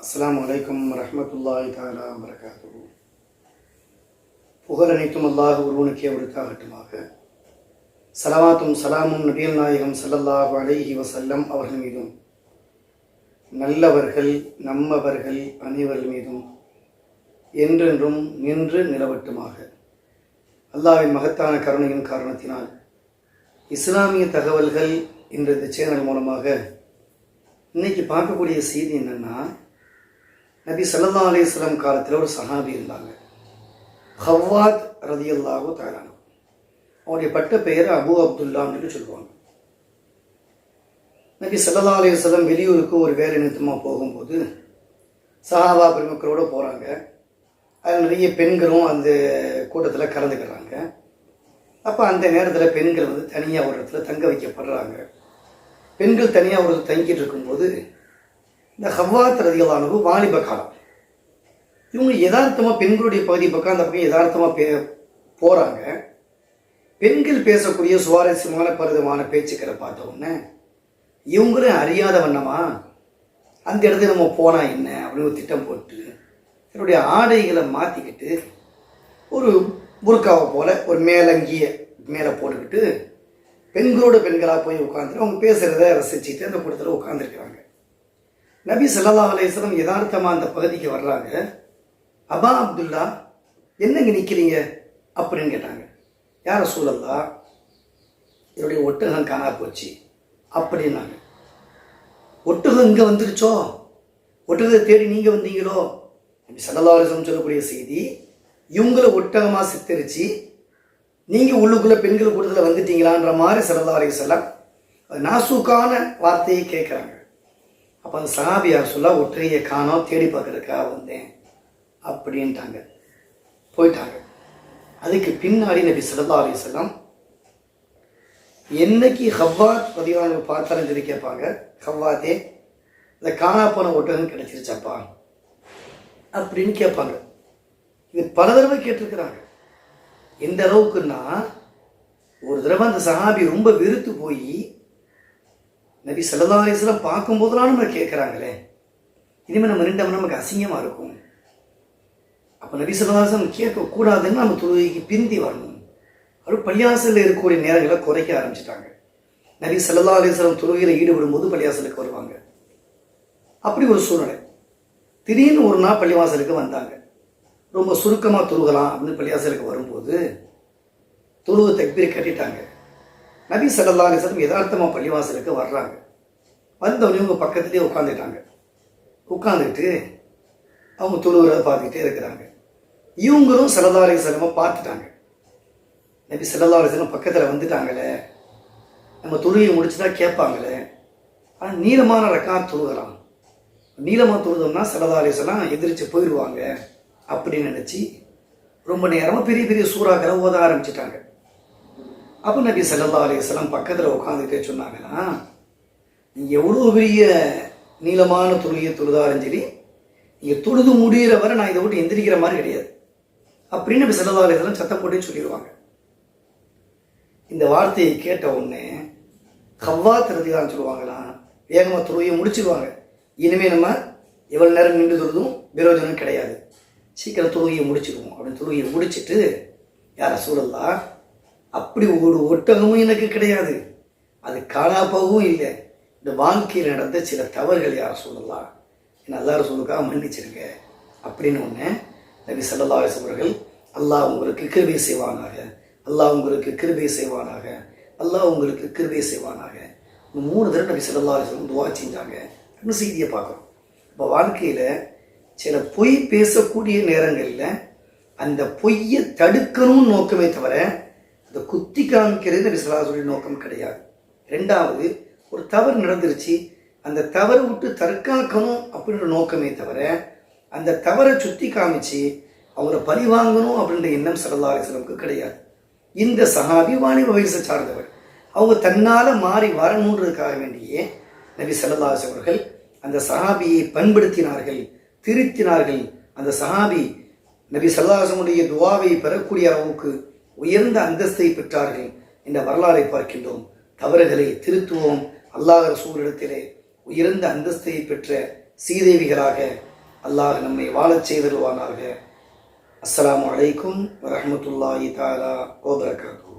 அஸ்ஸலாமு அலைக்கும் வரஹ்மத்துல்லாஹி தஆலா வபரகாத்துஹு. புகழ் அனைத்தும் அல்லாஹ் ஒருவனுக்கே உரித்தாகட்டுமாக. ஸலவாத்தும் ஸலாமும் நபிகள் நாயகம் ஸல்லல்லாஹு அலைஹி வஸல்லம் அவர்கள் மீதும் நல்லவர்கள் நம்மவர்கள் அனைவர்கள் மீதும் என்றென்றும் நின்று நிலவட்டுமாக. அல்லாஹ்வின் மகத்தான கருணையின் காரணத்தினால் இஸ்லாமிய தகவல்கள் என்ற இந்த சேனல் மூலமாக இன்னைக்கு பார்க்கக்கூடிய செய்தி என்னன்னா, நபி ஸல்லல்லாஹு அலைஹி வஸல்லம் காலத்தில் ஒரு சஹாபி இருந்தாங்க, ஹவ்வாத் ரலியல்லாஹு தஆலா அன்ஹு. அவருடைய பட்ட பெயர் அபு அப்துல்லான்னு சொல்லுவாங்க. நபி ஸல்லல்லாஹு அலைஹி வஸல்லம் வெளியூருக்கு ஒரு வேலை நிமித்தமாக போகும்போது சஹாபா பெருமக்களோடு போகிறாங்க. அதில் நிறைய பெண்களும் அந்த கூட்டத்தில் கலந்துக்கிறாங்க. அப்போ அந்த நேரத்தில் பெண்கள் தனியாக ஒரு இடத்துல தங்க வைக்கப்படுறாங்க. பெண்கள் தனியாக ஒரு தங்கிட்டு இருக்கும்போது இந்த ஹவ்வாத் ரலியல்லாஹு அன்ஹு வாலிப காலம். இவங்க யதார்த்தமாக பெண்களுடைய பகுதி பக்கம் அந்த பக்கம் யதார்த்தமாக போகிறாங்க. பெண்கள் பேசக்கூடிய சுவாரஸ்யமான பருதமான பேச்சுக்களை பார்த்த உடனே இவங்களும் அறியாத வண்ணமா அந்த இடத்துல நம்ம போனால் என்ன அப்படின்னு ஒரு திட்டம் போட்டு என்னுடைய ஆடைகளை மாற்றிக்கிட்டு ஒரு புர்காவை போல் ஒரு மேலங்கிய மேலே போட்டுக்கிட்டு பெண்களோட பெண்களாக போய் உட்காந்துட்டு அவங்க பேசுகிறத ரசிச்சுட்டு அந்த கூட்டத்தில் உட்காந்துருக்கிறாங்க. நபி ஸல்லல்லாஹு அலைஹி வஸல்லம் யதார்த்தமாக அந்த பகுதிக்கு வர்றாங்க. அபா அப்துல்லா, என்னங்க நிற்கிறீங்க அப்படின்னு கேட்டாங்க. யார் ரசூலல்லாஹ், என்னுடைய ஒட்டகம் காணா போச்சு அப்படின்னாங்க. ஒட்டகம் இங்கே வந்துருச்சோ, ஒட்டகத்தை தேடி நீங்கள் வந்தீங்களோ? நபி ஸல்லல்லாஹு அலைஹி வஸல்லம் சொல்லக்கூடிய செய்தி, இவங்களை ஒட்டகமாக சித்தரித்து நீங்கள் உள்ளுக்குள்ளே பெண்கள் கூட்டத்தில் வந்துட்டீங்களான்ற மாதிரி ஸல்லல்லாஹு அலைஹி வஸல்லம் நாசூக்கான வார்த்தையை கேட்குறாங்க. அப்போ அந்த சஹாபியார் சொல்ல, ஒற்றையை காணோம், தேடி பார்க்கறதுக்காக வந்தேன் அப்படின்ட்டாங்க. போயிட்டாங்க. அதுக்கு பின்னாடி நபி ஸல்லல்லாஹு அலைஹி வஸல்லம் என்னைக்கு ஹவ்வாத் பதிவான பார்த்தாலும் சொல்லி கேட்பாங்க, ஹவ்வாத்தே இந்த காணா போன ஒட்டகம் கிடைச்சிருச்சாப்பா அப்படின்னு கேட்பாங்க. இது பல தடவை கேட்டிருக்கிறாங்க. எந்த அளவுக்குன்னா, ஒரு தடவை அந்த சஹாபி ரொம்ப வெறுத்து போய் நபி ஸல்லல்லாஹு அலைஹி வஸல்லம் பார்க்கும்போதெல்லாம் நம்ம கேட்குறாங்களே, இனிமேல் நம்ம ரெண்டு நமக்கு அசிங்கமாக இருக்கும். அப்போ நபி ஸல்லல்லாஹு அலைஹி வஸல்லம் கேட்கக்கூடாதுன்னு நம்ம தொழுகைக்கு பிந்தி வரணும். அவர் பள்ளியாசலில் இருக்கக்கூடிய நேரங்களை குறைக்க ஆரம்பிச்சிட்டாங்க. நபி ஸல்லல்லாஹு அலைஹி வஸல்லம் தொழுகையில் ஈடுபடும் போது பள்ளியாசலுக்கு வருவாங்க. அப்படி ஒரு சூழ்நிலை. திடீர்னு ஒரு நாள் பள்ளிவாசலுக்கு வந்தாங்க. ரொம்ப சுருக்கமாக தொழுகலாம் அப்படின்னு பள்ளியாசலுக்கு வரும்போது தொழுகை தக்பீர் கட்டிட்டாங்க. நபி ஸல்லல்லாஹு அலைஹி வஸல்லம் யதார்த்தமாக பள்ளிவாசலுக்கு வர்றாங்க. வந்தவொடனே இவங்க பக்கத்துலேயே உட்காந்துட்டாங்க. உட்காந்துக்கிட்டு அவங்க தொழுகிறத பார்த்துக்கிட்டே இருக்கிறாங்க. இவங்களும் ஸல்லல்லாஹு அலைஹி வஸல்லம் பார்த்துட்டாங்க. நபி ஸல்லல்லாஹு அலைஹி வஸல்லம் பக்கத்தில் வந்துட்டாங்களே, நம்ம தொழுகையை முடிச்சுட்டா கேட்பாங்களே, ஆனால் நீளமான ரக்காத் தொழுகலாம், நீளமாக தொழுதோம்னா ஸல்லல்லாஹு அலைஹி வஸல்லம் எதிர்த்து போயிடுவாங்க அப்படின்னு நினச்சி ரொம்ப நேரமாக பெரிய பெரிய சூறாக்களை ஓத ஆரம்பிச்சிட்டாங்க. அப்போ நபி ஸல்லல்லாஹு அலைஹி வஸல்லம் பக்கத்தில் உட்காந்துட்டே சொன்னாங்கன்னா, நீங்கள் எவ்வளோ பெரிய நீளமான தொழுகையை தொழுதாலும் சரி, நீங்கள் தொழுது முடிகிற வரை நான் இதை விட்டு எந்திரிக்கிற மாதிரி கிடையாது அப்படின்னு நபி ஸல்லல்லாஹு அலைஹி வஸல்லம் சத்தம் போட்டு சொல்லிடுவாங்க. இந்த வார்த்தையை கேட்ட உடனே ஹவ்வாத் ரலியல்லாஹு சொல்லுவாங்களா, வேகமாக தொழுகையை முடிச்சிடுவாங்க. இனிமேல் நம்ம எவ்வளோ நேரம் நின்று தொழுதும் பிரயோஜனம் கிடையாது, சீக்கிரம் தொழுகையை முடிச்சிடுவோம் அப்படின்னு தொழுகையை முடிச்சுட்டு, யார் ரசூலல்லாஹ், அப்படி ஒரு ஒட்டகமும் எனக்கு கிடையாது, அது காணாப்பாவும் இல்லை, இந்த வாழ்க்கையில் நடந்த சில தவறுகள் யார் ரசூலல்லாஹ், என்ன அல்லாஹ் ரசூலுக்காக மன்னிச்சிருங்க அப்படின்னு ஒன்று நபி ஸல்லல்லாஹு அலைஹி வஸல்லம் அவர்கள், அல்லாஹ் உங்களுக்கு கிருபை செய்வானாக, அல்லாஹ் உங்களுக்கு கிருபை செய்வானாக, அல்லாஹ் உங்களுக்கு கிருபை செய்வானாக 3 தடவை நபி ஸல்லல்லாஹு அலைஹி வஸல்லம் துஆ செஞ்சாங்க. இன்னும் செய்தியை பார்க்குறோம். இப்போ வாழ்க்கையில் சில பொய் பேசக்கூடிய நேரங்களில் அந்த பொய்யை தடுக்கணும்னு நோக்கமே தவிர அந்த குத்தி காமிக்கிறது நபி ஸல்லல்லாஹு அலைஹி வஸல்லம் நோக்கம் கிடையாது. ரெண்டாவது, ஒரு தவறு நடந்துருச்சு, அந்த தவறை விட்டு தற்காக்கணும் அப்படின்ற நோக்கமே தவிர அந்த தவறை சுற்றி காமிச்சு அவங்கள பழி வாங்கணும் அப்படின்ற எண்ணம் ஸல்லல்லாஹு அலைஹி வஸல்லம் கிடையாது. இந்த சஹாபி வாலிப வயசை சார்ந்தவர். அவங்க தன்னால் மாறி வரணுன்றதுக்காக வேண்டியே நபி ஸல்லல்லாஹு அலைஹி வஸல்லம் அவர்கள் அந்த சஹாபியை பண்படுத்தினார்கள், திருத்தினார்கள். அந்த சஹாபி நபி ஸல்லல்லாஹு அலைஹி வஸல்லம் துஆவை பெறக்கூடிய அளவுக்கு உயர்ந்த அந்தஸ்தை பெற்றார்கள் என்ற வரலாறை பார்க்கின்றோம். தவறுகளை திருத்துவோம். அல்லாஹ் ரசூலிடத்திலே உயர்ந்த அந்தஸ்தை பெற்ற சீதேவிகளாக அல்லாஹ் நம்மை வாழச் செய்தருவானாக. அஸ்ஸலாமு அலைக்கும் வரஹ்மத்துல்லாஹி தஆலா வபரகாத்துஹு.